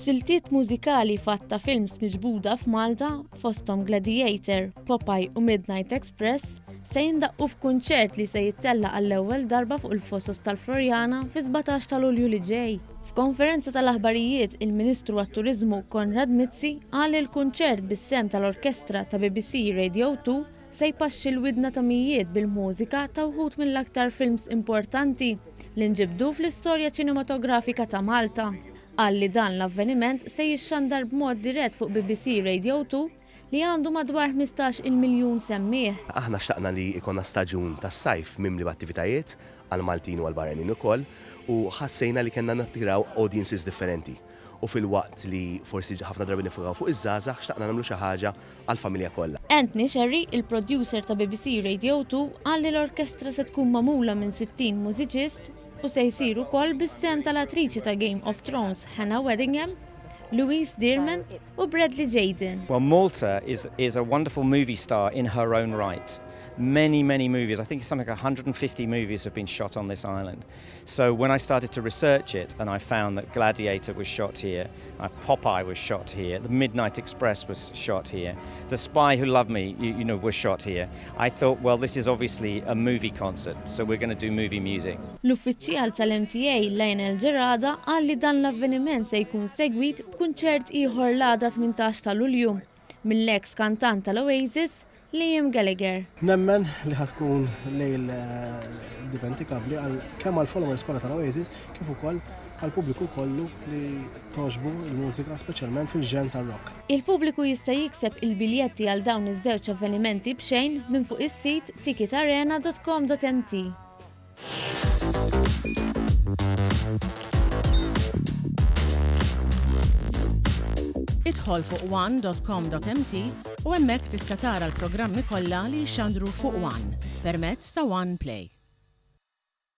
Siltiet mużikali fatta films miġbuda f'Malta fosthom Gladiator, Popeye u Midnight Express se jindaqqu f'kunċert li se jittella għall-ewwel darba fuq il-Fosos tal-Florjana fi 17 ta' Lulju li ġej. F'konferenza tal-aħbarijiet il-Ministru għat-Turiżmu Konrad Mizzi qal li l-kunċert bis-sem tal-Orkestra ta' BBC Radio 2 se jpaxxi l-widna ta' mijiet bil-mużika ta' wħud mill-aktar films importanti li nġibdu fl-istorja ċinematografika ta' Malta. Qal li dan l-avveniment se jixxandar b'mod dirett fuq BBC Radio 2 li għandu madwar 15 miljun semmieħ. Aħna xtaqna li ikonna staġun tas-sajf mimli b'attivitajiet għal Maltin u għal barranin ukoll u ħassejna li kellna nattiraw audiences differenti. U fil-waqt li forsi ħafna drabi nifukaw fuq iż-żgħażagħ xtaqna nagħmlu xi ħaġa għall-familja kollha. Anthony Sherry, il-producer ta' BBC Radio 2, qal li l-orkestra se tkun magħmula minn 60 mużiċist u se jsiru wkoll bis-sem tal-attriċi ta' Game of Thrones Hannah Waddingham, Louise Dearman u Bradley Jaden. Well, Malta is a wonderful movie star in her own right. Many movies, I think it's something like 150 movies have been shot on this island. So when I started to research it and I found that Gladiator was shot here, Popeye was shot here, The Midnight Express was shot here, The Spy Who Loved Me, was shot here, I thought, well, this is obviously a movie concert, so we're going to do movie music. L-uffiċjal tal-MTA Lionel Gerada qal li dan l-avveniment se jkun segwit b'kunċert ieħor l-għada 18 ta' Lulju mill-eks kantant tal-Oasis Liam Gallagher. Nemmen li ħatkun lejl dimentikabli kemm għall-followers kollha tal-Oasis kif ukoll għall-pubbliku kollu li toġbu l-mużika speċjalment fil-ġen tar-rock. Il-pubbliku jista' jikseb il-biljetti għal dawn iż-żewġ avvenimenti b'xejn minn fuq is-sit ticketarena.com.mt. Idħol fuq one.com.mt u hemmhekk tista' tara l-programmi kollha li jxandru fuq One permezz ta' One Play.